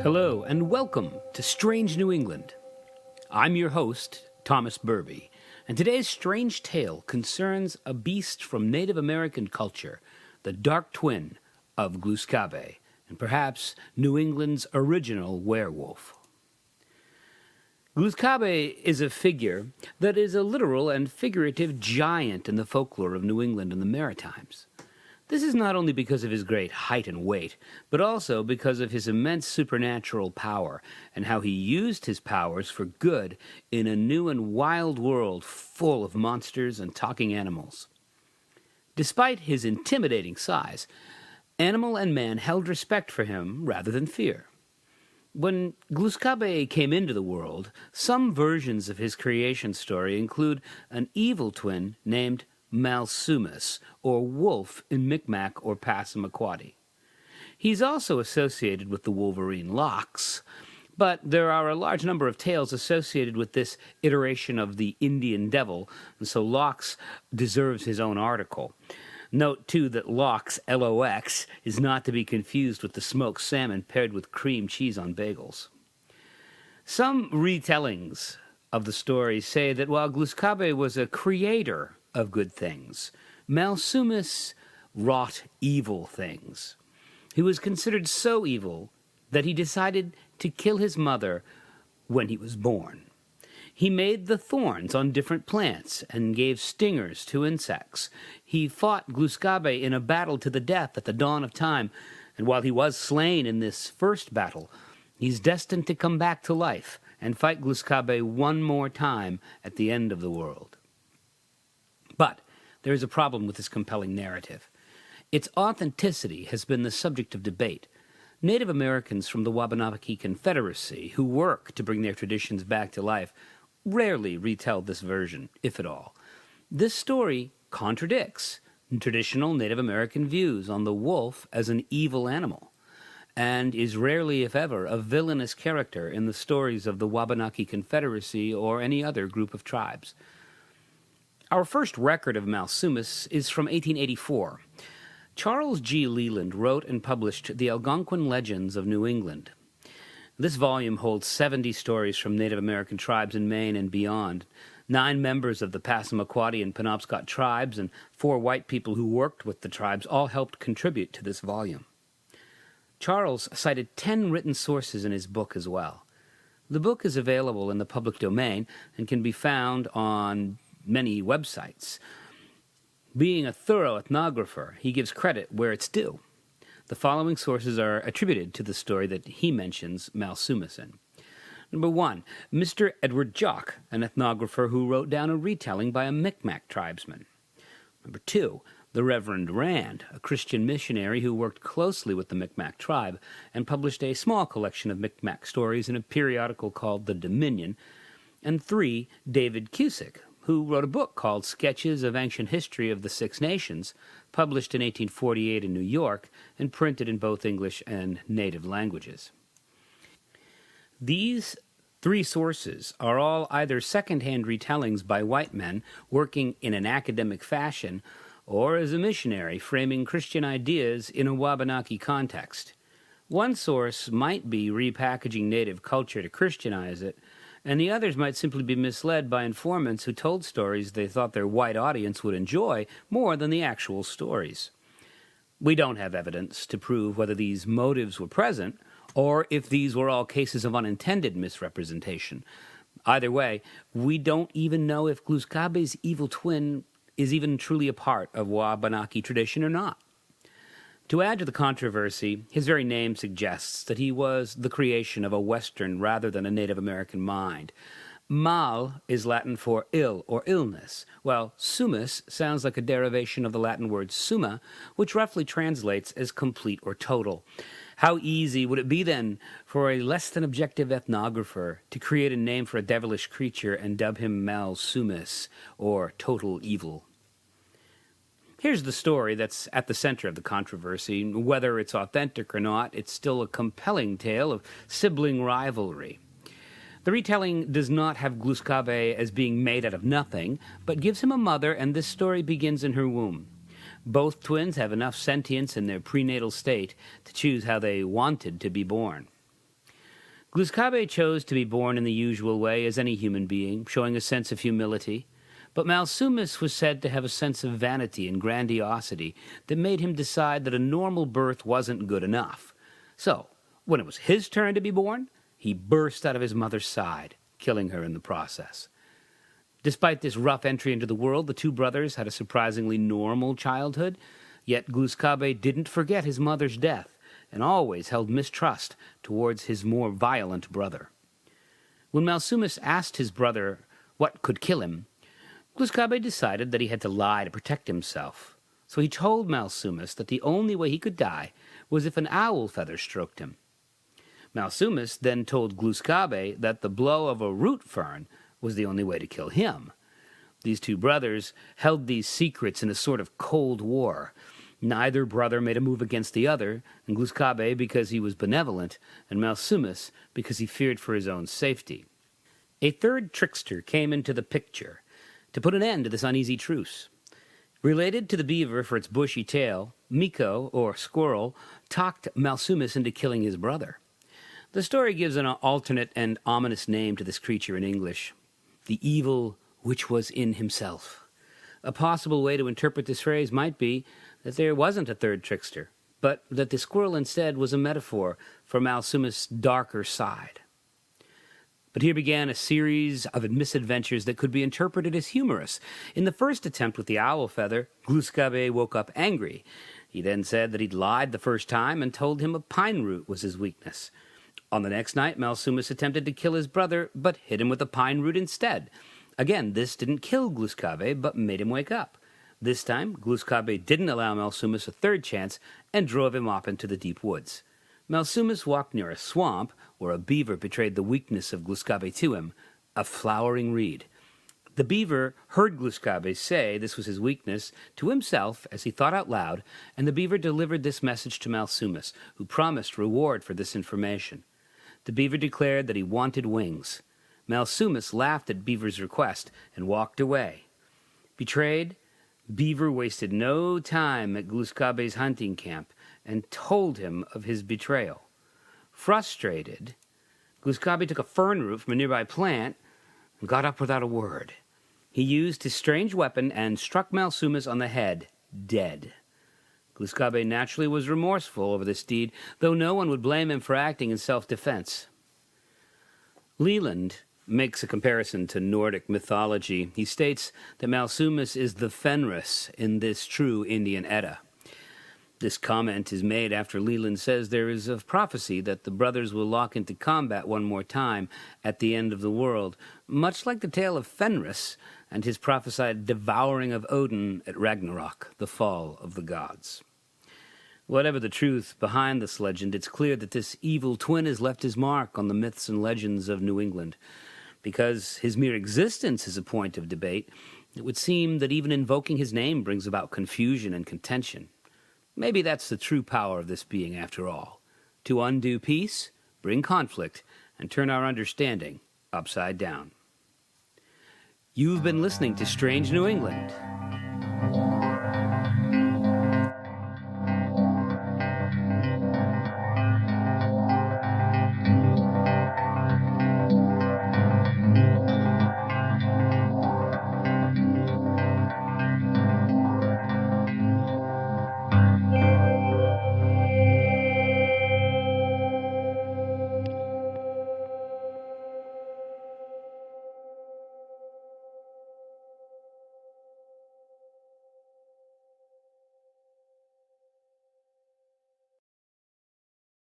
Hello, and welcome to Strange New England. I'm your host, Thomas Burby, and today's strange tale concerns a beast from Native American culture, the dark twin of Gluskabe, and perhaps New England's original werewolf. Gluskabe is a figure that is a literal and figurative giant in the folklore of New England and the Maritimes. This is not only because of his great height and weight, but also because of his immense supernatural power and how he used his powers for good in a new and wild world full of monsters and talking animals. Despite his intimidating size, animal and man held respect for him rather than fear. When Gluskabe came into the world, some versions of his creation story include an evil twin named Malsumi, or wolf in Micmac or Passamaquoddy. He's also associated with the wolverine Lox, but there are a large number of tales associated with this iteration of the Indian devil, and so Lox deserves his own article. Note, too, that Lox, L-O-X, is not to be confused with the smoked salmon paired with cream cheese on bagels. Some retellings of the story say that while Gluskabe was a creator of good things, Malsumi wrought evil things. He was considered so evil that he decided to kill his mother when he was born. He made the thorns on different plants and gave stingers to insects. He fought Gluskabe in a battle to the death at the dawn of time, and while he was slain in this first battle, he's destined to come back to life and fight Gluskabe one more time at the end of the world. But there is a problem with this compelling narrative. Its authenticity has been the subject of debate. Native Americans from the Wabanaki Confederacy, who work to bring their traditions back to life, rarely retell this version, if at all. This story contradicts traditional Native American views on the wolf as an evil animal, and is rarely, if ever, a villainous character in the stories of the Wabanaki Confederacy or any other group of tribes. Our first record of Malsumi is from 1884. Charles G. Leland wrote and published The Algonquin Legends of New England. This volume holds 70 stories from Native American tribes in Maine and beyond, 9 members of the Passamaquoddy and Penobscot tribes, and 4 white people who worked with the tribes all helped contribute to this volume. Charles cited 10 written sources in his book as well. The book is available in the public domain and can be found on many websites. Being a thorough ethnographer, he gives credit where it's due. The following sources are attributed to the story that he mentions Malsumi in. Number 1, Mr. Edward Jock, an ethnographer who wrote down a retelling by a Micmac tribesman. Number 2, the Reverend Rand, a Christian missionary who worked closely with the Micmac tribe and published a small collection of Micmac stories in a periodical called The Dominion. And 3, David Cusick, who wrote a book called Sketches of Ancient History of the Six Nations, published in 1848 in New York and printed in both English and native languages. These 3 sources are all either second-hand retellings by white men working in an academic fashion or as a missionary framing Christian ideas in a Wabanaki context. One source might be repackaging native culture to Christianize it, and the others might simply be misled by informants who told stories they thought their white audience would enjoy more than the actual stories. We don't have evidence to prove whether these motives were present, or if these were all cases of unintended misrepresentation. Either way, we don't even know if Gluskabe's evil twin is even truly a part of Wabanaki tradition or not. To add to the controversy, his very name suggests that he was the creation of a Western rather than a Native American mind. Mal is Latin for ill or illness, while sumus sounds like a derivation of the Latin word summa, which roughly translates as complete or total. How easy would it be, then, for a less-than-objective ethnographer to create a name for a devilish creature and dub him Malsumi, or total evil? Here's the story that's at the center of the controversy. Whether it's authentic or not, it's still a compelling tale of sibling rivalry. The retelling does not have Gluskabe as being made out of nothing, but gives him a mother, and this story begins in her womb. Both twins have enough sentience in their prenatal state to choose how they wanted to be born. Gluskabe chose to be born in the usual way as any human being, showing a sense of humility. But Malsumis was said to have a sense of vanity and grandiosity that made him decide that a normal birth wasn't good enough. So, when it was his turn to be born, he burst out of his mother's side, killing her in the process. Despite this rough entry into the world, the two brothers had a surprisingly normal childhood, yet Gluskabe didn't forget his mother's death and always held mistrust towards his more violent brother. When Malsumis asked his brother what could kill him, Gluskabe decided that he had to lie to protect himself. So he told Malsumis that the only way he could die was if an owl feather stroked him. Malsumis then told Gluskabe that the blow of a root fern was the only way to kill him. These two brothers held these secrets in a sort of cold war. Neither brother made a move against the other, and Gluskabe because he was benevolent, and Malsumis because he feared for his own safety. A third trickster came into the picture to put an end to this uneasy truce. Related to the beaver for its bushy tail, Miko, or squirrel, talked Malsumis into killing his brother. The story gives an alternate and ominous name to this creature in English: the evil which was in himself. A possible way to interpret this phrase might be that there wasn't a third trickster, but that the squirrel instead was a metaphor for Malsumis' darker side. But here began a series of misadventures that could be interpreted as humorous. In the first attempt with the owl feather, Gluskabe woke up angry. He then said that he'd lied the first time and told him a pine root was his weakness. On the next night, Malsumis attempted to kill his brother, but hit him with a pine root instead. Again, this didn't kill Gluskabe, but made him wake up. This time, Gluskabe didn't allow Malsumis a third chance and drove him off into the deep woods. Malsumis walked near a swamp where a beaver betrayed the weakness of Gluskabe to him, a flowering reed. The beaver heard Gluskabe say this was his weakness to himself as he thought out loud, and the beaver delivered this message to Malsumis, who promised reward for this information. The beaver declared that he wanted wings. Malsumis laughed at Beaver's request and walked away. Betrayed, Beaver wasted no time at Gluskabe's hunting camp and told him of his betrayal. Frustrated, Gluskabe took a fern root from a nearby plant and got up without a word. He used his strange weapon and struck Malsumis on the head, dead. Gluskabe naturally was remorseful over this deed, though no one would blame him for acting in self-defense. Leland makes a comparison to Nordic mythology. He states that Malsumis is the Fenris in this true Indian Edda. This comment is made after Leland says there is a prophecy that the brothers will lock into combat one more time at the end of the world, much like the tale of Fenris and his prophesied devouring of Odin at Ragnarok, the fall of the gods. Whatever the truth behind this legend, it's clear that this evil twin has left his mark on the myths and legends of New England. Because his mere existence is a point of debate, it would seem that even invoking his name brings about confusion and contention. Maybe that's the true power of this being after all: to undo peace, bring conflict, and turn our understanding upside down. You've been listening to Strange New England.